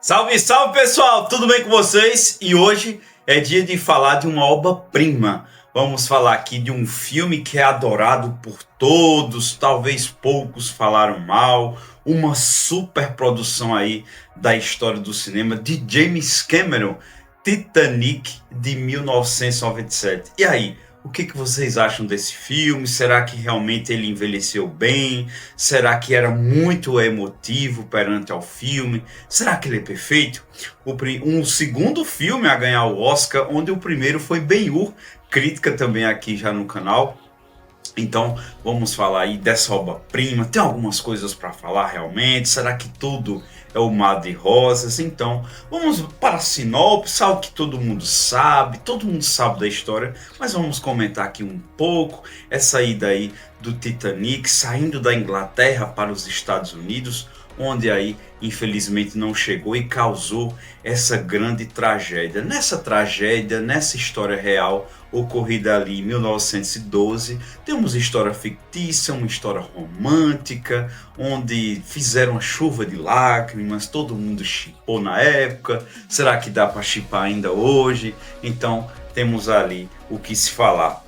Salve, salve pessoal, tudo bem com vocês? E hoje é dia de falar de uma obra-prima. Vamos falar aqui de um filme que é adorado por todos, talvez poucos falaram mal, uma super produção aí da história do cinema de James Cameron, Titanic de 1997. E aí? O que vocês acham desse filme? Será que realmente ele envelheceu bem? Será que era muito emotivo perante ao filme? Será que ele é perfeito? Um segundo filme a ganhar o Oscar, onde o primeiro foi Ben-Hur, crítica também aqui já no canal. Então vamos falar aí dessa obra-prima. Tem algumas coisas para falar realmente. Será que tudo é o mar de rosas? Então vamos para a sinopse, algo que todo mundo sabe da história, mas vamos comentar aqui um pouco essa ida aí do Titanic saindo da Inglaterra para os Estados Unidos, onde aí infelizmente não chegou e causou essa grande tragédia. Nessa história real ocorrida ali em 1912, temos história fictícia, uma história romântica, onde fizeram uma chuva de lágrimas, todo mundo shippou na época. Será que dá para shippar ainda hoje? Então temos ali o que se falar.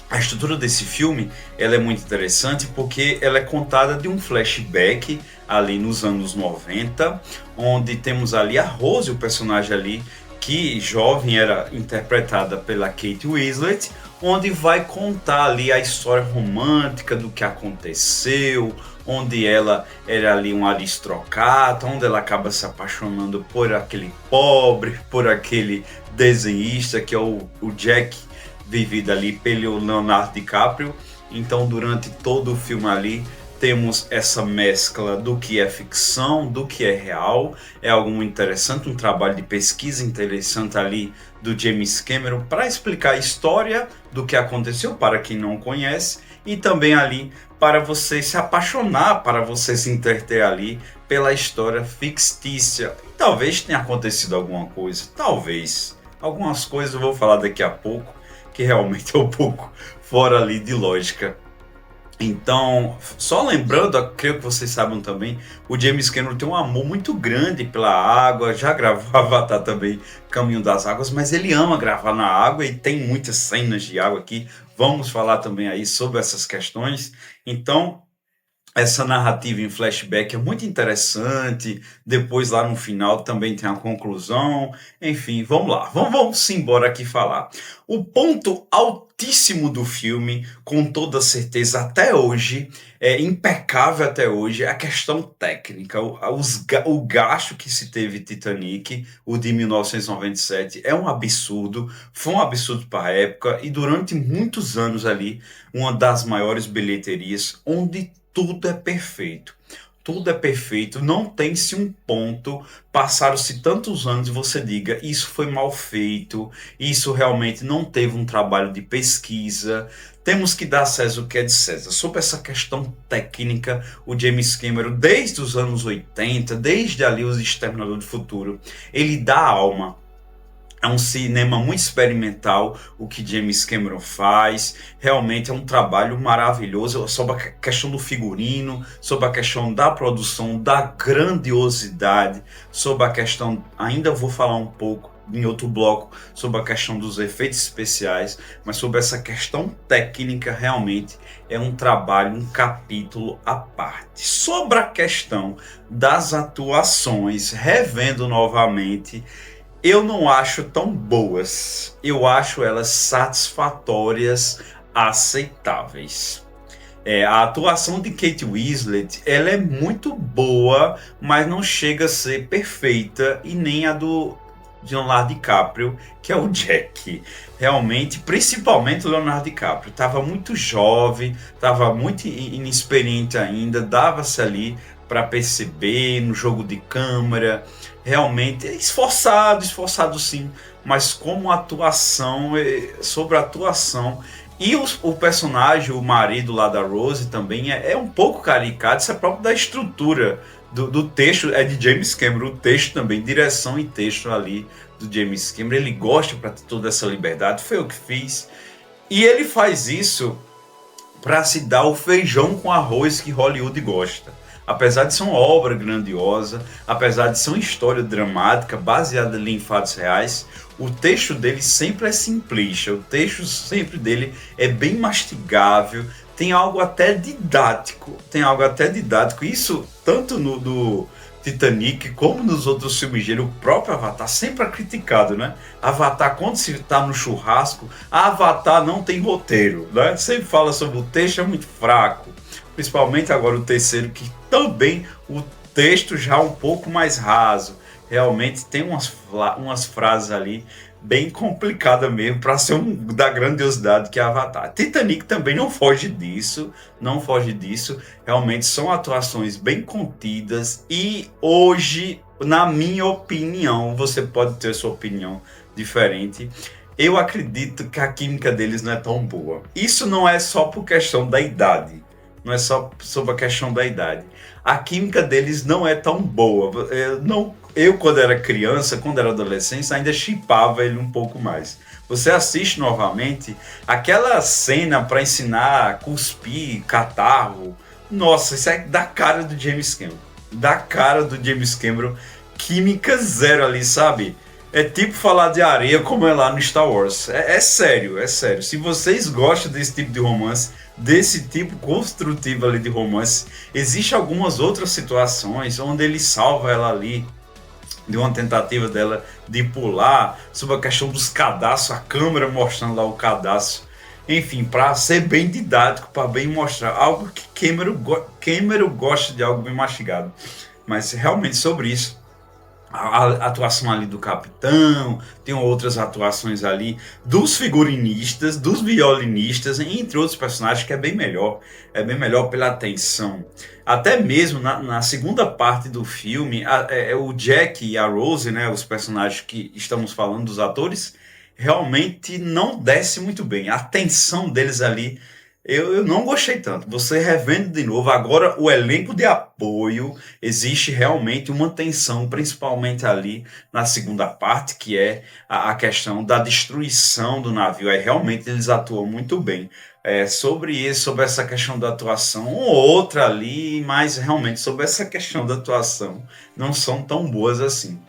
A estrutura desse filme ela é muito interessante porque ela é contada de um flashback ali nos anos 90, onde temos ali a Rose, o personagem ali que jovem era interpretada pela Kate Winslet, onde vai contar ali a história romântica do que aconteceu, onde ela era ali uma aristocrata, onde ela acaba se apaixonando por aquele pobre, por aquele desenhista que é o Jack, vivido ali pelo Leonardo DiCaprio. Então durante todo o filme ali temos essa mescla do que é ficção, do que é real. É algo muito interessante, um trabalho de pesquisa interessante ali do James Cameron para explicar a história do que aconteceu para quem não conhece, e também ali para você se apaixonar, para você se entreter ali pela história fictícia. E talvez tenha acontecido alguma coisa, talvez. Algumas coisas eu vou falar daqui a pouco, que realmente é um pouco fora ali de lógica. Então, só lembrando, creio que vocês sabem também, o James Cameron tem um amor muito grande pela água, já gravou Avatar também, Caminho das Águas, mas ele ama gravar na água e tem muitas cenas de água aqui. Vamos falar também aí sobre essas questões. Então, essa narrativa em flashback é muito interessante. Depois lá no final também tem a conclusão. Enfim, vamos lá, vamos embora aqui falar. O ponto altíssimo do filme, com toda certeza até hoje, é impecável até hoje, é a questão técnica. O gasto que se teve Titanic, o de 1997, é um absurdo. Foi um absurdo para a época e durante muitos anos ali, uma das maiores bilheterias, onde tudo é perfeito. Tudo é perfeito, não tem-se um ponto, passaram-se tantos anos e você diga, isso foi mal feito, isso realmente não teve um trabalho de pesquisa. Temos que dar a César o que é de César. Sobre essa questão técnica, o James Cameron, desde os anos 80, desde ali os Exterminador do Futuro, ele dá alma. É um cinema muito experimental o que James Cameron faz. Realmente é um trabalho maravilhoso sobre a questão do figurino, sobre a questão da produção, da grandiosidade, sobre a questão, ainda vou falar um pouco em outro bloco, sobre a questão dos efeitos especiais, mas sobre essa questão técnica realmente é um trabalho, um capítulo à parte. Sobre a questão das atuações, revendo novamente, eu não acho tão boas, eu acho elas satisfatórias, aceitáveis. A atuação de Kate Winslet, ela é muito boa, mas não chega a ser perfeita, e nem a do Leonardo DiCaprio, que é o Jack. Realmente, principalmente o Leonardo DiCaprio, estava muito jovem, estava muito inexperiente ainda, dava-se ali para perceber no jogo de câmera. Realmente é esforçado sim, mas como atuação, sobre a atuação. E o personagem, o marido lá da Rose também é um pouco caricato, isso é próprio da estrutura do texto, é de James Cameron, o texto também, direção e texto ali do James Cameron, ele gosta para ter toda essa liberdade, foi eu que fiz. E ele faz isso para se dar o feijão com arroz que Hollywood gosta. Apesar de ser uma obra grandiosa, apesar de ser uma história dramática baseada ali em fatos reais, o texto dele sempre é simplista, o texto sempre dele é bem mastigável, tem algo até didático, isso tanto no do Titanic como nos outros filmes dele, o próprio Avatar sempre é criticado, né? Avatar, quando se está no churrasco, Avatar não tem roteiro, né? Sempre fala sobre o texto é muito fraco, principalmente agora o terceiro, que também o texto já é um pouco mais raso. Realmente tem umas frases ali bem complicadas mesmo para ser da grandiosidade que é Avatar. Titanic também não foge disso, não foge disso. Realmente são atuações bem contidas e hoje, na minha opinião, você pode ter sua opinião diferente. Eu acredito que a química deles não é tão boa. Isso não é só por questão da idade. Não é só sobre a questão da idade. A química deles não é tão boa. Eu quando era criança, quando era adolescente, ainda shippava ele um pouco mais. Você assiste novamente aquela cena para ensinar a cuspir, catarro. Nossa, isso é da cara do James Cameron. Da cara do James Cameron. Química zero ali, sabe? É tipo falar de areia como é lá no Star Wars. É sério, é sério. Se vocês gostam desse tipo de romance, desse tipo construtivo ali de romance, existem algumas outras situações onde ele salva ela ali de uma tentativa dela de pular, sobre a questão dos cadastros, a câmera mostrando lá o cadastro. Enfim, para ser bem didático, para bem mostrar algo que Cameron gosta de algo bem mastigado. Mas realmente sobre isso, a atuação ali do capitão, tem outras atuações ali dos figurinistas, dos violinistas, entre outros personagens, que é bem melhor pela atenção. Até mesmo na segunda parte do filme, o Jack e a Rose, né, os personagens que estamos falando, dos atores, realmente não desce muito bem. A tensão deles ali eu não gostei tanto. Você revendo de novo, agora o elenco de apoio, existe realmente uma tensão, principalmente ali na segunda parte, que é a questão da destruição do navio. Aí realmente eles atuam muito bem. Sobre isso, sobre essa questão da atuação, uma ou outra ali, mas realmente sobre essa questão da atuação não são tão boas assim.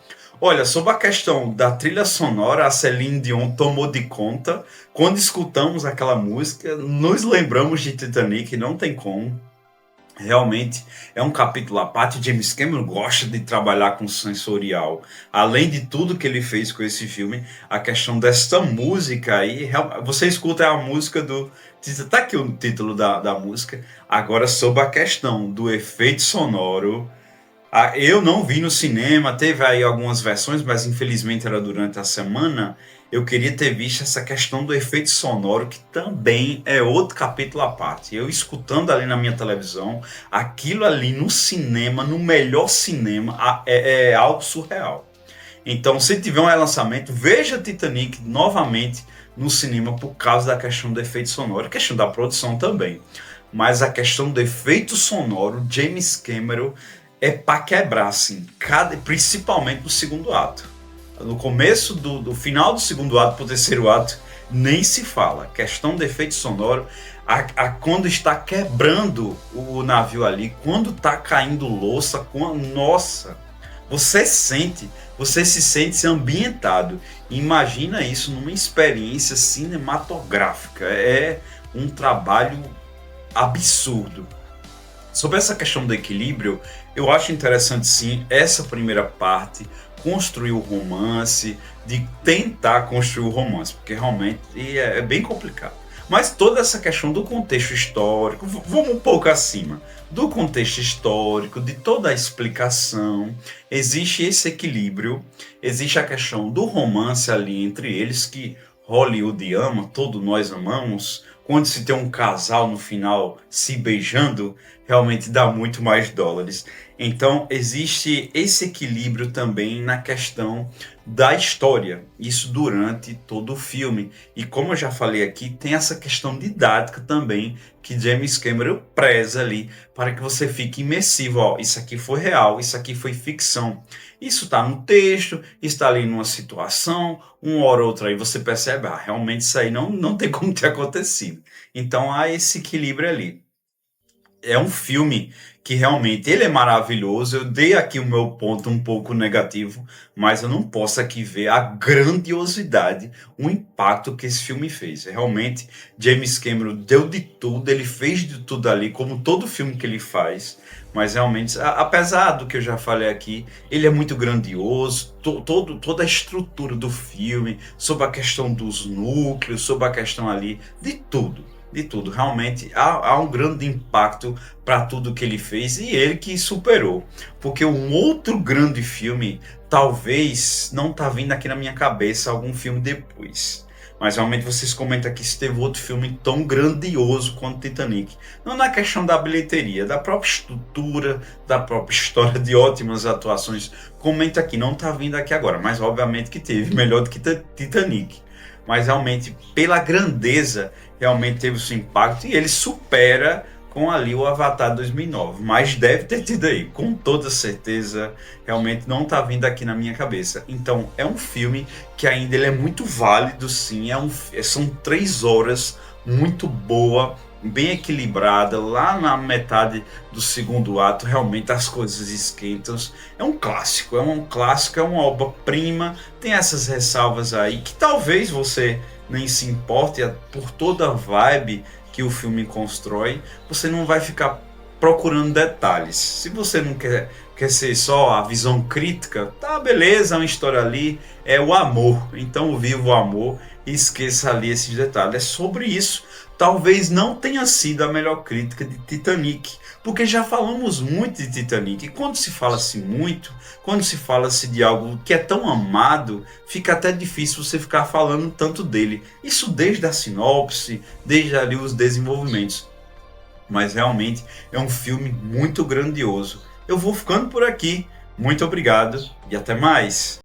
Olha, sobre a questão da trilha sonora, a Celine Dion tomou de conta. Quando escutamos aquela música, nos lembramos de Titanic, não tem como. Realmente é um capítulo à parte. James Cameron gosta de trabalhar com sensorial. Além de tudo que ele fez com esse filme, a questão desta música aí, você escuta a música do. Tá aqui o título da música. Agora, sobre a questão do efeito sonoro. Eu não vi no cinema, teve aí algumas versões, mas infelizmente era durante a semana. Eu queria ter visto essa questão do efeito sonoro, que também é outro capítulo à parte. Eu escutando ali na minha televisão, aquilo ali no cinema, no melhor cinema, é algo surreal. Então, se tiver um relançamento, veja Titanic novamente no cinema por causa da questão do efeito sonoro, a questão da produção também. Mas a questão do efeito sonoro, James Cameron é para quebrar, assim, principalmente no segundo ato. No começo do final do segundo ato para o terceiro ato, nem se fala. Questão de efeito sonoro, quando está quebrando o navio ali, quando está caindo louça, nossa, você se sente ambientado. Imagina isso numa experiência cinematográfica. É um trabalho absurdo. Sobre essa questão do equilíbrio, eu acho interessante sim essa primeira parte, construir o romance, de tentar construir o romance, porque realmente é bem complicado. Mas toda essa questão do contexto histórico, vamos um pouco acima, do contexto histórico, de toda a explicação, existe esse equilíbrio, existe a questão do romance ali entre eles, que Hollywood ama, todos nós amamos. Quando se tem um casal no final se beijando, realmente dá muito mais dólares. Então existe esse equilíbrio também na questão da história, isso durante todo o filme. E como eu já falei aqui, tem essa questão didática também, que James Cameron preza ali, para que você fique imersivo. Ó, isso aqui foi real, isso aqui foi ficção. Isso está no texto, está ali numa situação, uma hora ou outra aí você percebe, realmente isso aí não tem como ter acontecido. Então há esse equilíbrio ali. É um filme que realmente ele é maravilhoso. Eu dei aqui o meu ponto um pouco negativo, mas eu não posso aqui ver a grandiosidade, o impacto que esse filme fez. Realmente, James Cameron deu de tudo, ele fez de tudo ali, como todo filme que ele faz. Mas realmente, apesar do que eu já falei aqui, ele é muito grandioso, toda a estrutura do filme, sobre a questão dos núcleos, sobre a questão ali, de tudo. De tudo, realmente há um grande impacto para tudo que ele fez e ele que superou, porque um outro grande filme talvez não tá vindo aqui na minha cabeça algum filme depois, mas realmente vocês comentam aqui se teve outro filme tão grandioso quanto Titanic, não na questão da bilheteria, da própria estrutura, da própria história, de ótimas atuações. Comenta aqui, não tá vindo aqui agora, mas obviamente que teve, melhor do que Titanic. Mas realmente, pela grandeza, realmente teve o seu impacto e ele supera com ali o Avatar 2009. Mas deve ter tido aí, com toda certeza, realmente não tá vindo aqui na minha cabeça. Então, é um filme que ainda ele é muito válido, sim. São 3 horas muito boa, bem equilibrada. Lá na metade do segundo ato, realmente as coisas esquentam. É um clássico, é uma obra-prima. Tem essas ressalvas aí que talvez você nem se importe por toda a vibe que o filme constrói. Você não vai ficar procurando detalhes. Se você não quer ser só a visão crítica, tá beleza, é uma história ali, é o amor. Então viva o amor e esqueça ali esses detalhes. É sobre isso. Talvez não tenha sido a melhor crítica de Titanic, porque já falamos muito de Titanic, e quando se fala-se muito, quando se fala-se de algo que é tão amado, fica até difícil você ficar falando tanto dele. Isso desde a sinopse, desde ali os desenvolvimentos. Mas realmente é um filme muito grandioso. Eu vou ficando por aqui. Muito obrigado e até mais.